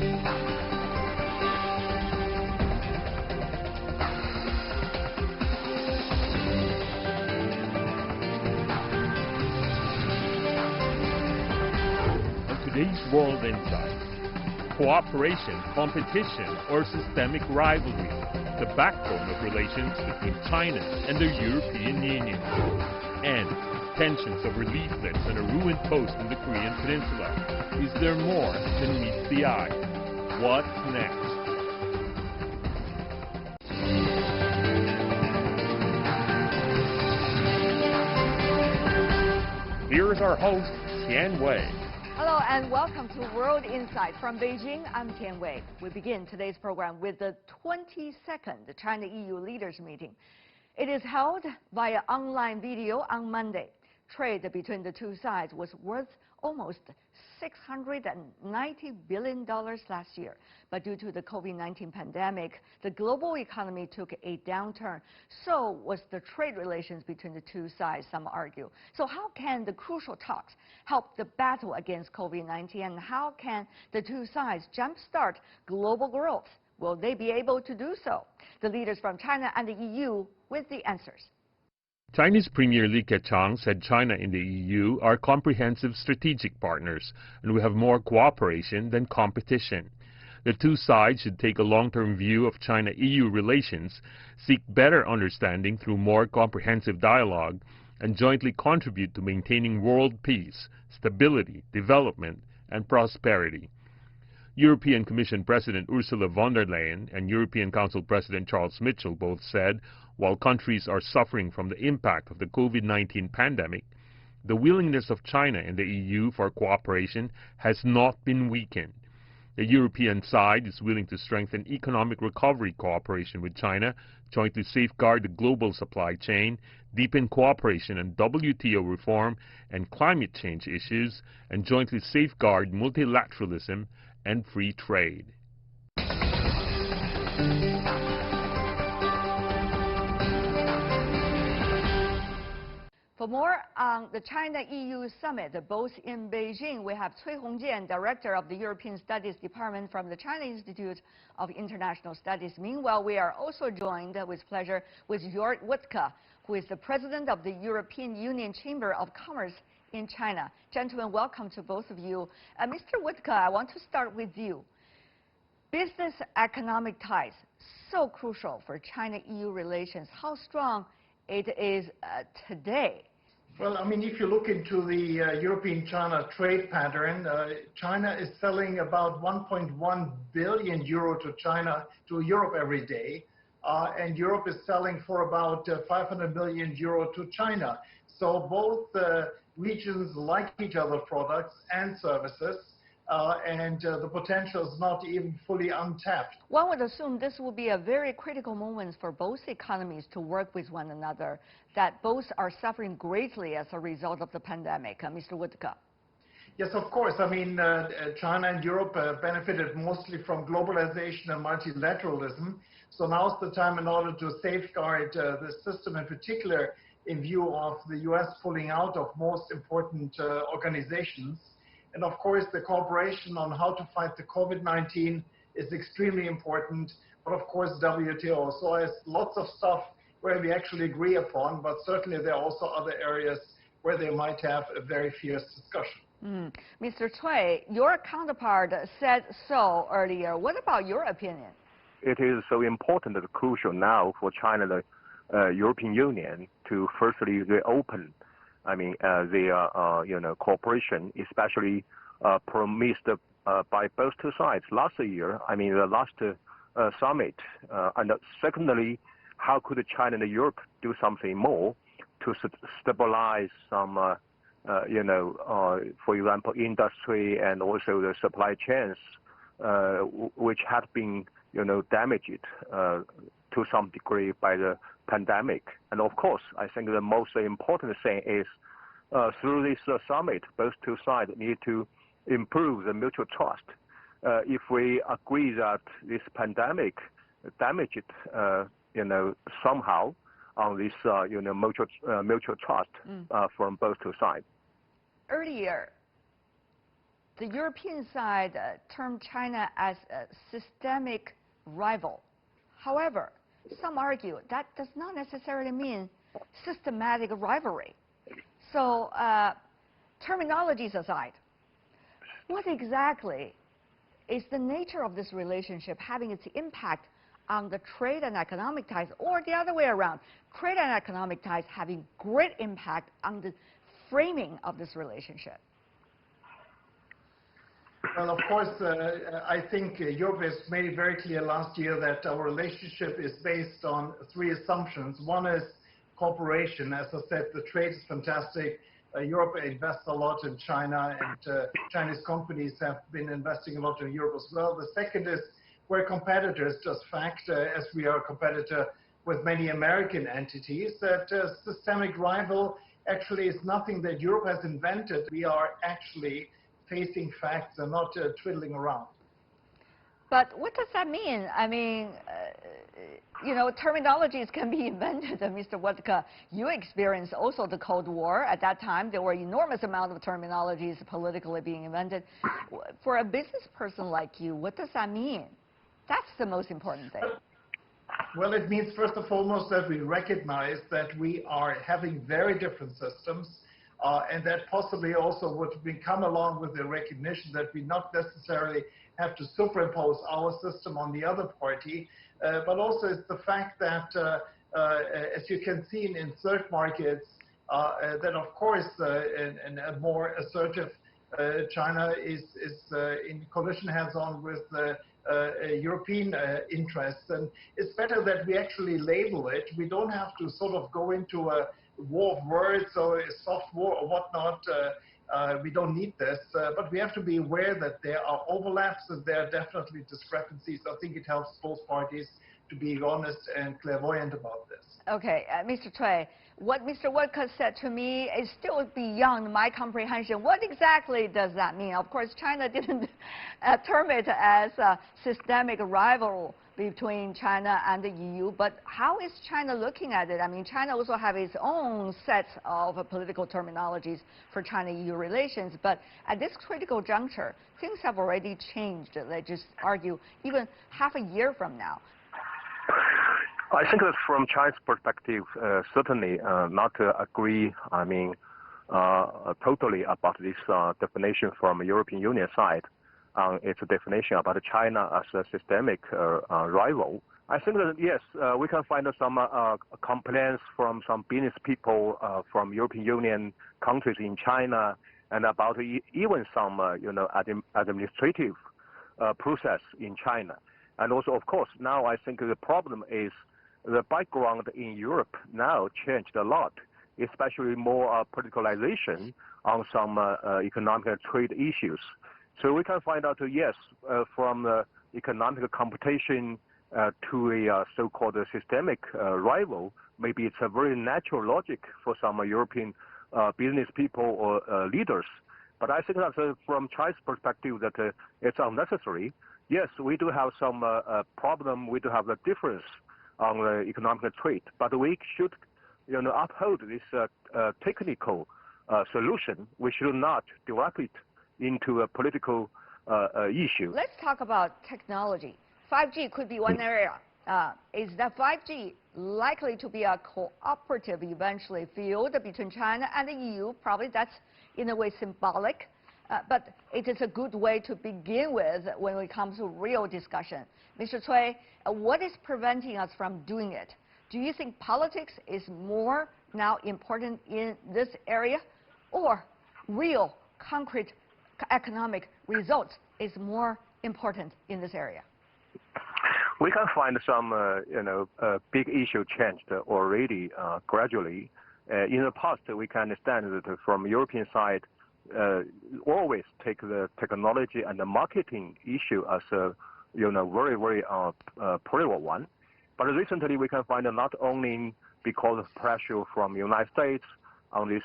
Today's World Insight: cooperation, competition, or systemic rivalry, the backbone of relations between China and the European Union, and tensions over leaflets and a ruined post in the Korean Peninsula. Is there more than meets the eye? What's next? Here is our host, Tian Wei. Hello and welcome to World Insight from Beijing. I'm Tian Wei. We begin today's program with the 22nd China-EU leaders meeting. It is held via online video on Monday. Trade between the two sides was worth almost $690 billion last year. But due to the COVID-19 pandemic, the global economy took a downturn. So was the trade relations between the two sides, some argue. So how can the crucial talks help the battle against COVID-19, and how can the two sides jumpstart global growth? Will they be able to do so? The leaders from China and the EU with the answers. Chinese Premier Li Keqiang said China and the EU are comprehensive strategic partners, and we have more cooperation than competition. The two sides should take a long-term view of China-EU relations, seek better understanding through more comprehensive dialogue, and jointly contribute to maintaining world peace, stability, development, and prosperity. European Commission President Ursula von der Leyen and European Council President Charles Michel both said, while countries are suffering from the impact of the COVID-19 pandemic, the willingness of China and the EU for cooperation has not been weakened. The European side is willing to strengthen economic recovery cooperation with China, jointly safeguard the global supply chain, deepen cooperation on WTO reform and climate change issues, and jointly safeguard multilateralism and free trade. For more on the China-EU summit, both in Beijing, we have Cui Hongjian, Director of the European Studies Department from the China Institute of International Studies. Meanwhile, we are also joined with pleasure with Jörg Wuttke, who is the President of the European Union Chamber of Commerce in China. Gentlemen, welcome to both of you. Mr. Wuttke, I want to start with you. Business economic ties, so crucial for China-EU relations. How strong it is today? Well, I mean, if you look into the European-China trade pattern, China is selling about 1.1 billion euro to Europe every day, and Europe is selling for about 500 million euro to China. So both regions like each other's products and services, and the potential is not even fully untapped. One would assume this will be a very critical moment for both economies to work with one another, that both are suffering greatly as a result of the pandemic. Mr. Wuttke. Yes, of course. I mean, China and Europe benefited mostly from globalization and multilateralism. So now's the time in order to safeguard the system, in particular in view of the US pulling out of most important organizations. And of course, the cooperation on how to fight the COVID-19 is extremely important, but of course, WTO. So there's lots of stuff where we actually agree upon, but certainly there are also other areas where they might have a very fierce discussion. Mr. Cui, your counterpart said so earlier. What about your opinion? It is so important and crucial now for China and the European Union to firstly reopen the cooperation, especially promised by both two sides last year. I mean, the last summit. And secondly, how could China and Europe do something more to stabilize some, for example, industry and also the supply chains, which had been, damaged to some degree by the pandemic. And of course, I think the most important thing is through this summit, both two sides need to improve the mutual trust. If we agree that this pandemic damaged, somehow on this, mutual trust from both two sides. Earlier, The European side termed China as a systemic rival. However, some argue that does not necessarily mean systematic rivalry. So, terminologies aside, what exactly is the nature of this relationship having its impact on the trade and economic ties, or the other way around, trade and economic ties having great impact on the framing of this relationship? Well, of course, I think Europe has made it very clear last year that our relationship is based on three assumptions. One is cooperation. As I said, the trade is fantastic. Europe invests a lot in China, and Chinese companies have been investing a lot in Europe as well. The second is we're competitors, just fact, as we are a competitor with many American entities, that systemic rival actually is nothing that Europe has invented. We are actually facing facts and not twiddling around. But what does that mean? I mean, you know, terminologies can be invented. Mr. Woodke, you experienced also the Cold War. At that time, there were enormous amount of terminologies politically being invented. For a business person like you, what does that mean? That's the most important thing. Well, it means first and foremost that we recognize that we are having very different systems, and that possibly also would come along with the recognition that we not necessarily have to superimpose our system on the other party, but also it's the fact that, as you can see in third markets, that of course a more assertive China is in collision hands-on with European interests. And it's better that we actually label it. We don't have to sort of go into a war of words or a soft war or whatnot. We don't need this, but we have to be aware that there are overlaps and there are definitely discrepancies. I think it helps both parties to be honest and clairvoyant about this. Okay, Mr. Cui, what Mr. Woodke said to me is still beyond my comprehension. What exactly does that mean? Of course, China didn't term it as a systemic rival between China and the EU, but how is China looking at it? I mean, China also has its own set of political terminologies for China-EU relations, but at this critical juncture, things have already changed. Let's just argue, even half a year from now. I think that from China's perspective, certainly not to agree, I mean, totally about this definition from the European Union side. Its definition about China as a systemic rival. I think that, yes, we can find some complaints from some business people from European Union countries in China, and about even some, administrative process in China. And also, of course, now I think the problem is the background in Europe now changed a lot, especially more politicalization on some economic and trade issues. So we can find out, yes, from economic competition to a so-called systemic rival, maybe it's a very natural logic for some European business people or leaders. But I think that from China's perspective that it's unnecessary. Yes, we do have some problem. We do have a difference on the economic trade, but we should, uphold this technical solution. We should not develop it into a political issue. Let's talk about technology. 5G could be one area. Is that 5G likely to be a cooperative eventually field between China and the EU? Probably that's in a way symbolic, but it is a good way to begin with when it comes to real discussion. Mr. Cui, what is preventing us from doing it? Do you think politics is more now important in this area, or real concrete economic results is more important in this area? We can find some, big issue changed already gradually. In the past, we can understand that from European side, always take the technology and the marketing issue as a, very, very priority one. But recently, we can find not only because of pressure from the United States on this,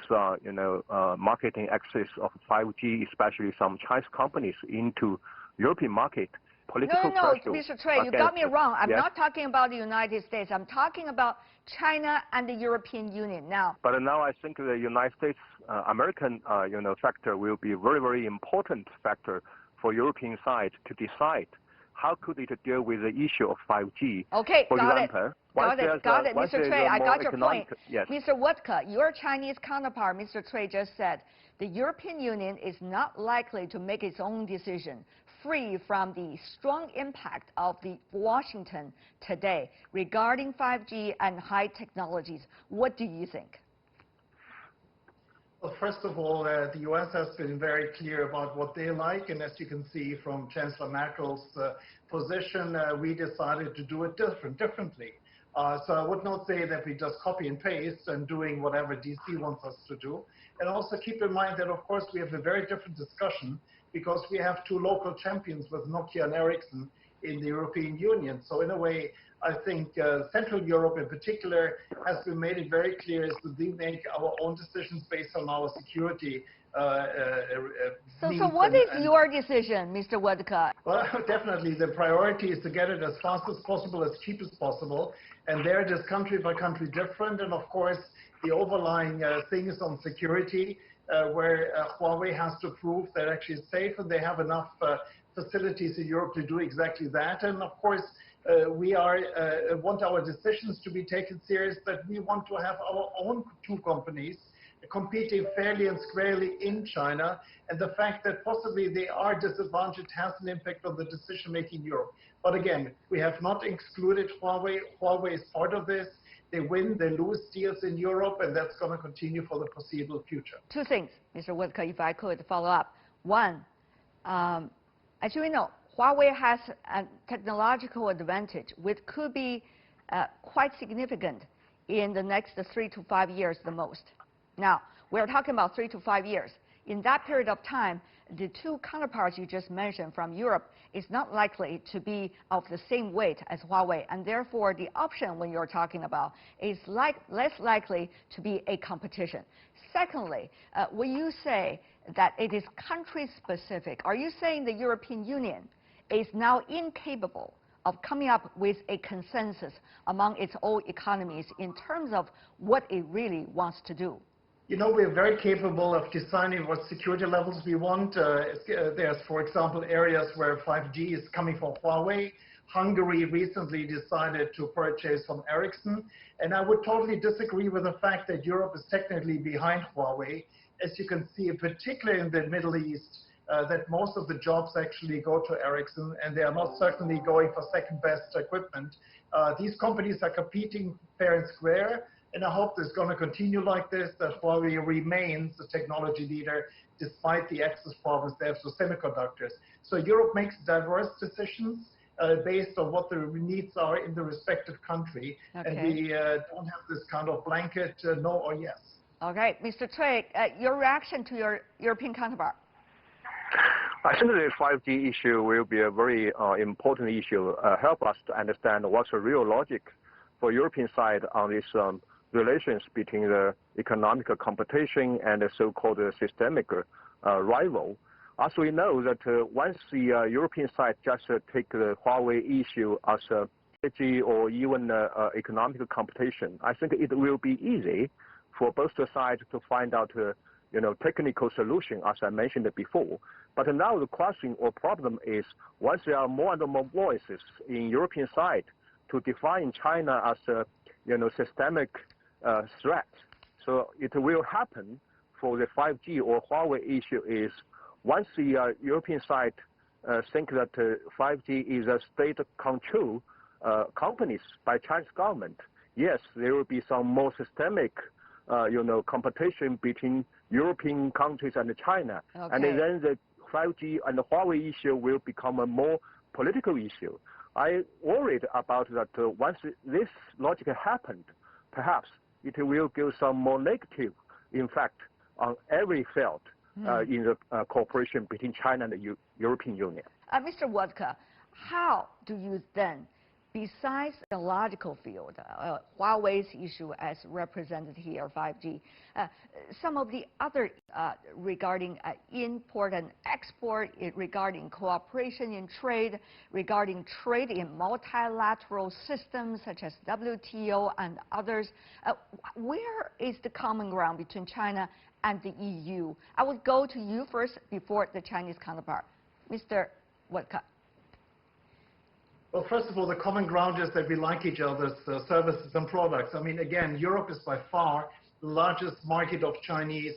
marketing access of 5G, especially some Chinese companies into European market. Political pressure. Mr. Cui, you got me wrong. I'm not talking about the United States. I'm talking about China and the European Union now. But now I think the United States American factor will be a very, very important factor for European side to decide how could it deal with the issue of 5G. Okay, for got example, it. Got it. Mr. Cui, I got your point. Yes. Mr. Woodka, your Chinese counterpart, Mr. Cui, just said the European Union is not likely to make its own decision free from the strong impact of the Washington today regarding 5G and high technologies. What do you think? Well, first of all, the U.S. has been very clear about what they like, and as you can see from Chancellor Merkel's position, we decided to do it differently. So I would not say that we just copy and paste and doing whatever DC wants us to do. And also keep in mind that, of course, we have a very different discussion because we have two local champions with Nokia and Ericsson in the European Union. So in a way, I think Central Europe in particular has been made it very clear is that we make our own decisions based on our security needs. So what is your decision, Mr. Woodka? Well, definitely the priority is to get it as fast as possible, as cheap as possible. And there it is country by country different. And of course, the overlying thing is on security, where Huawei has to prove that actually it's safe and they have enough facilities in Europe to do exactly that. And of course, we want our decisions to be taken serious, that we want to have our own two companies competing fairly and squarely in China. And the fact that possibly they are disadvantaged has an impact on the decision-making in Europe. But again, we have not excluded Huawei. Huawei is part of this. They win, they lose deals in Europe, and that's going to continue for the foreseeable future. Two things, Mr. Woodka, if I could follow up. One, as you know, Huawei has a technological advantage which could be quite significant in the next 3 to 5 years the most. Now, we're talking about 3 to 5 years. In that period of time, the two counterparts you just mentioned from Europe is not likely to be of the same weight as Huawei, and therefore the option when you're talking about is less likely to be a competition. Secondly, when you say that it is country-specific, are you saying the European Union is now incapable of coming up with a consensus among its own economies in terms of what it really wants to do? You know, we're very capable of designing what security levels we want. There's, for example, areas where 5G is coming from Huawei. Hungary recently decided to purchase from Ericsson. And I would totally disagree with the fact that Europe is technically behind Huawei. As you can see, particularly in the Middle East, that most of the jobs actually go to Ericsson, and they are not certainly going for second-best equipment. These companies are competing fair and square. And I hope it's going to continue like this, that Huawei remains the technology leader despite the access problems they have to semiconductors. So Europe makes diverse decisions based on what the needs are in the respective country. Okay. And we don't have this kind of blanket no or yes. Okay. Mr. Cui, your reaction to your European counterpart? I think the 5G issue will be a very important issue. Help us to understand what's the real logic for European side on this relations between the economic competition and the so-called systemic rival. As we know that once the European side just take the Huawei issue as a strategy or even economic competition, I think it will be easy for both sides to find out technical solution, as I mentioned before. But now the question or problem is, once there are more and more voices in European side to define China as a systemic threat. So it will happen for the 5G or Huawei issue is once the European side think that 5G is a state-controlled companies by Chinese government, yes, there will be some more systemic competition between European countries and China. Okay. And then the 5G and the Huawei issue will become a more political issue. I worried about that once this logic happened, perhaps it will give some more negative impact on every field in the cooperation between China and the European Union. Mr. Woodka, how do you then, besides the logical field, Huawei's issue as represented here, 5G, some of the other regarding import and export, regarding cooperation in trade, regarding trade in multilateral systems such as WTO and others, where is the common ground between China and the EU? I would go to you first before the Chinese counterpart. Mr. Wadka. Well, first of all, the common ground is that we like each other's services and products. I mean, again, Europe is by far the largest market of Chinese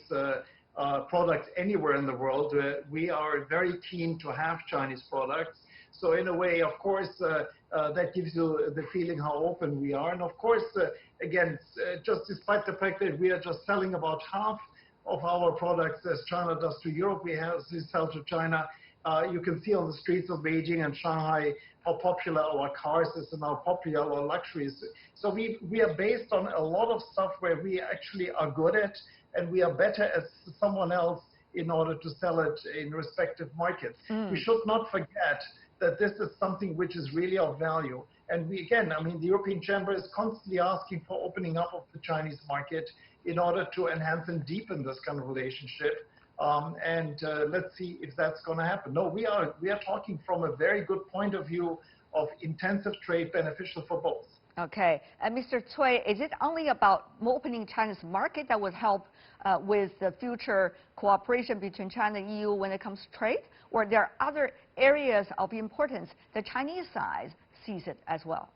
products anywhere in the world. We are very keen to have Chinese products. So in a way, of course, that gives you the feeling how open we are. And of course, again, just despite the fact that we are just selling about half of our products as China does to Europe, we sell to China. You can see on the streets of Beijing and Shanghai how popular our cars is and how popular our luxuries. So we are based on a lot of stuff where we actually are good at, and we are better as someone else in order to sell it in respective markets. We should not forget that this is something which is really of value. And we, again, I mean, the European Chamber is constantly asking for opening up of the Chinese market in order to enhance and deepen this kind of relationship. Let's see if that's going to happen. No, we are talking from a very good point of view of intensive trade beneficial for both. Okay. And Mr. Cui, is it only about opening China's market that would help with the future cooperation between China and EU when it comes to trade? Or there are other areas of importance the Chinese side sees it as well?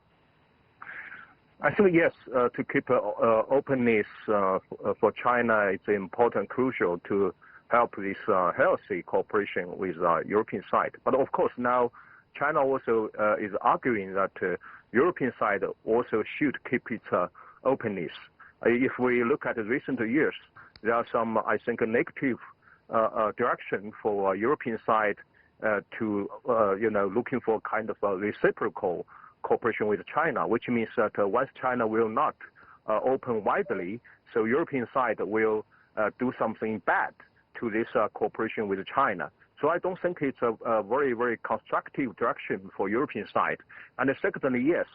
I think, yes, to keep openness for China, it's important, crucial to help this healthy cooperation with European side. But of course, now China also is arguing that European side also should keep its openness. If we look at the recent years, there are some, I think, negative direction for European side to, looking for kind of a reciprocal cooperation with China, which means that once China will not open widely, so European side will do something bad to this cooperation with China. So I don't think it's a very, very constructive direction for European side. And secondly, yes,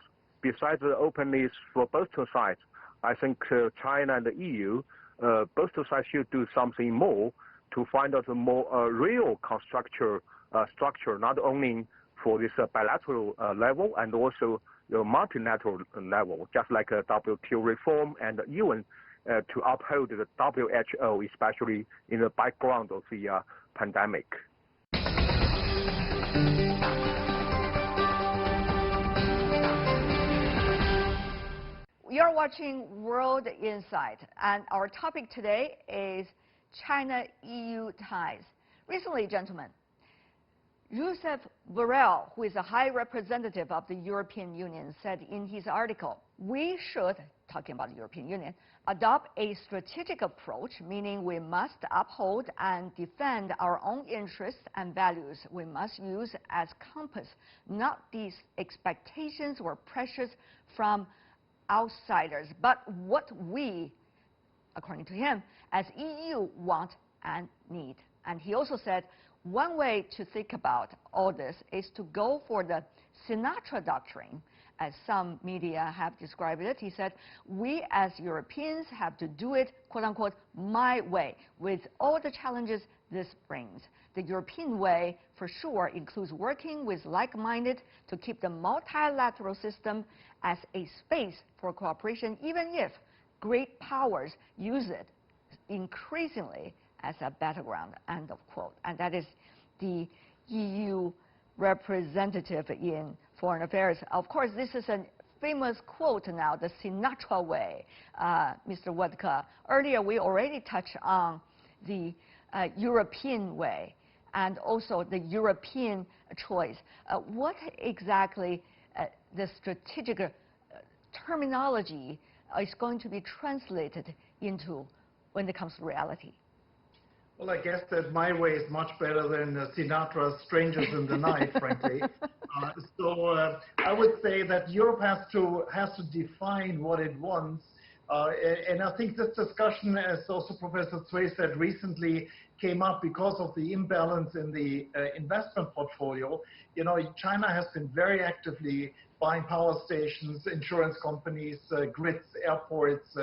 besides the openness for both sides, I think China and the EU, both sides should do something more to find out a more real structure, not only for this bilateral level and also the multilateral level, just like WTO reform and even to uphold the WHO, especially in the background of the pandemic. You're watching World Insight, and our topic today is China-EU ties. Recently, gentlemen, Josep Borrell, who is a high representative of the European Union, said in his article, we should, talking about the European Union, adopt a strategic approach, meaning we must uphold and defend our own interests and values. We must use as compass not these expectations or pressures from outsiders, but what we, according to him, as EU want and need. And he also said, one way to think about all this is to go for the Sinatra doctrine, as some media have described it. He said, we as Europeans have to do it, quote unquote, my way, with all the challenges this brings. The European way, for sure, includes working with like-minded to keep the multilateral system as a space for cooperation, even if great powers use it increasingly as a battleground, end of quote. And that is the EU representative in foreign affairs. Of course, this is a famous quote now, the Sinatra way, Mr. Wadka. Earlier, we already touched on the European way and also the European choice. What exactly the strategic terminology is going to be translated into when it comes to reality? Well, I guess that my way is much better than Sinatra's Strangers in the Night, frankly. I would say that Europe has to define what it wants. And I think this discussion, as also Professor Cui said recently, came up because of the imbalance in the investment portfolio. You know, China has been very actively buying power stations, insurance companies, grids, airports,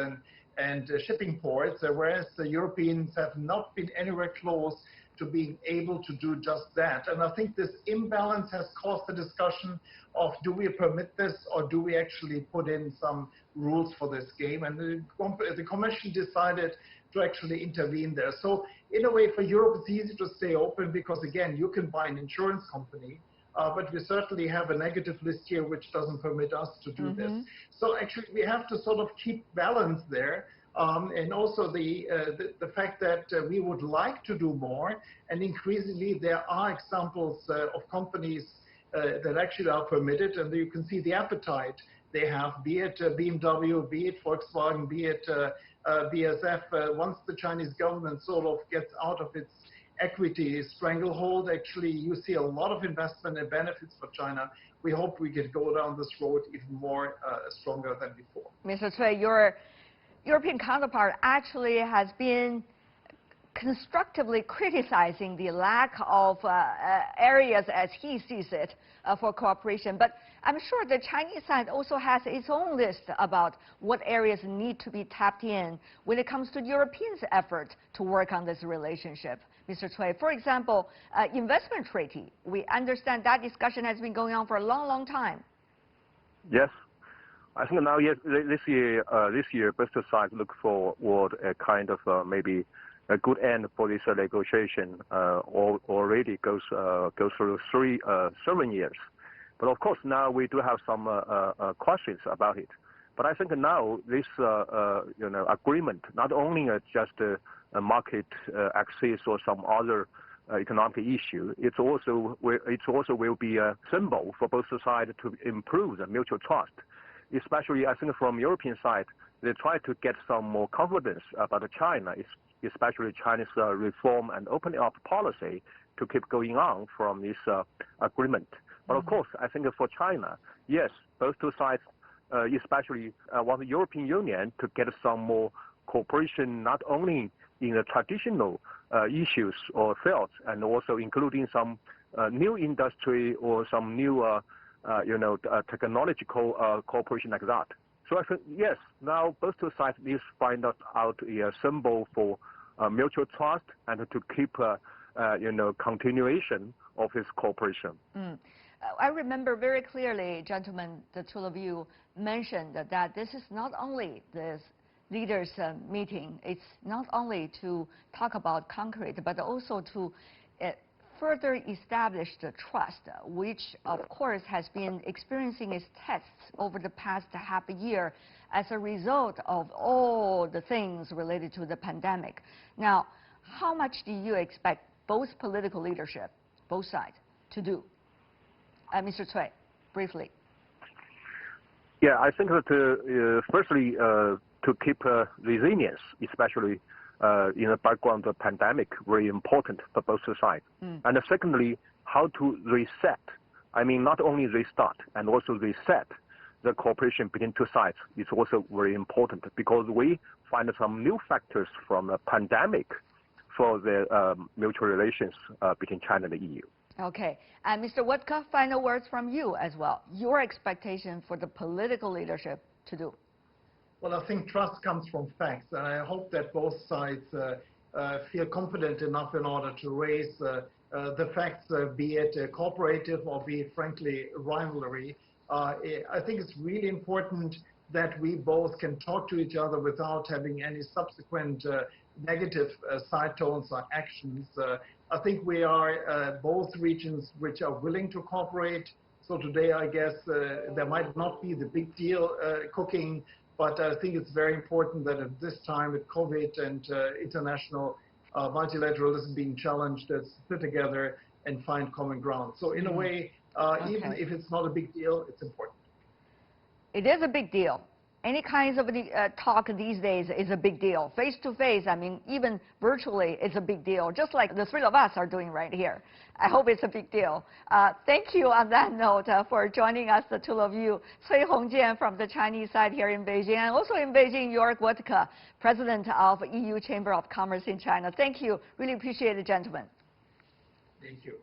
and shipping ports, whereas the Europeans have not been anywhere close to being able to do just that. And I think this imbalance has caused the discussion of, do we permit this or do we actually put in some rules for this game? And the Commission decided to actually intervene there. So in a way, for Europe, it's easy to stay open because, again, you can buy an insurance company, but we certainly have a negative list here which doesn't permit us to do this. So actually, we have to sort of keep balance there. And also the fact that we would like to do more, and increasingly there are examples of companies that actually are permitted, and you can see the appetite they have, be it BMW, be it Volkswagen, be it BASF. Once the Chinese government sort of gets out of its equity stranglehold, actually you see a lot of investment and benefits for China. We hope we can go down this road even more stronger than before. Mr. Cui, your European counterpart actually has been constructively criticizing the lack of areas, as he sees it, for cooperation. But I'm sure the Chinese side also has its own list about what areas need to be tapped in when it comes to Europeans' effort to work on this relationship. Mr. Cui, for example, investment treaty. We understand that discussion has been going on for a long, long time. Yes. I think now, yes, this year, both sides look forward a kind of maybe a good end for this negotiation. Already goes through 7 years, but of course now we do have some questions about it. But I think now this agreement not only just a market access or some other economic issue, it also will be a symbol for both sides to improve the mutual trust. Especially, I think from European side, they try to get some more confidence about China, especially China's reform and opening up policy to keep going on from this agreement. But of course, I think for China, yes, both two sides, especially want the European Union to get some more cooperation, not only in the traditional issues or fields, and also including some new industry or some new technological cooperation like that. So I think, yes, now both two sides need to find out a symbol for mutual trust and to keep, continuation of this cooperation. I remember very clearly, gentlemen, the two of you mentioned that this is not only this leaders' meeting. It's not only to talk about concrete, but also to further establish the trust, which of course has been experiencing its tests over the past half a year as a result of all the things related to the pandemic. Now, how much do you expect both political leadership, both sides, to do? Mr. Cui, briefly. Yeah, I think that firstly, to keep resilience, especially in the background of the pandemic, very important for both sides. And secondly, how to reset. I mean, not only restart and also reset the cooperation between two sides is also very important, because we find some new factors from the pandemic for the mutual relations between China and the EU. Okay. And Mr. Woodcock, final words from you as well. Your expectation for the political leadership to do. Well, I think trust comes from facts, and I hope that both sides feel confident enough in order to raise the facts, be it cooperative or be it, frankly, rivalry. I think it's really important that we both can talk to each other without having any subsequent negative side tones or actions. I think we are both regions which are willing to cooperate. So today, I guess, there might not be the big deal cooking, but I think it's very important that at this time with COVID and international multilateralism being challenged, let's sit together and find common ground. So in a way, even if it's not a big deal, it's important. It is a big deal. Any kinds of talk these days is a big deal. Face to face, I mean, even virtually, it's a big deal, just like the three of us are doing right here. I hope it's a big deal. Thank you on that note for joining us, the two of you. Cui Hongjian from the Chinese side here in Beijing, and also in Beijing, Jörg Woodcock, President of EU Chamber of Commerce in China. Thank you. Really appreciate it, gentlemen. Thank you.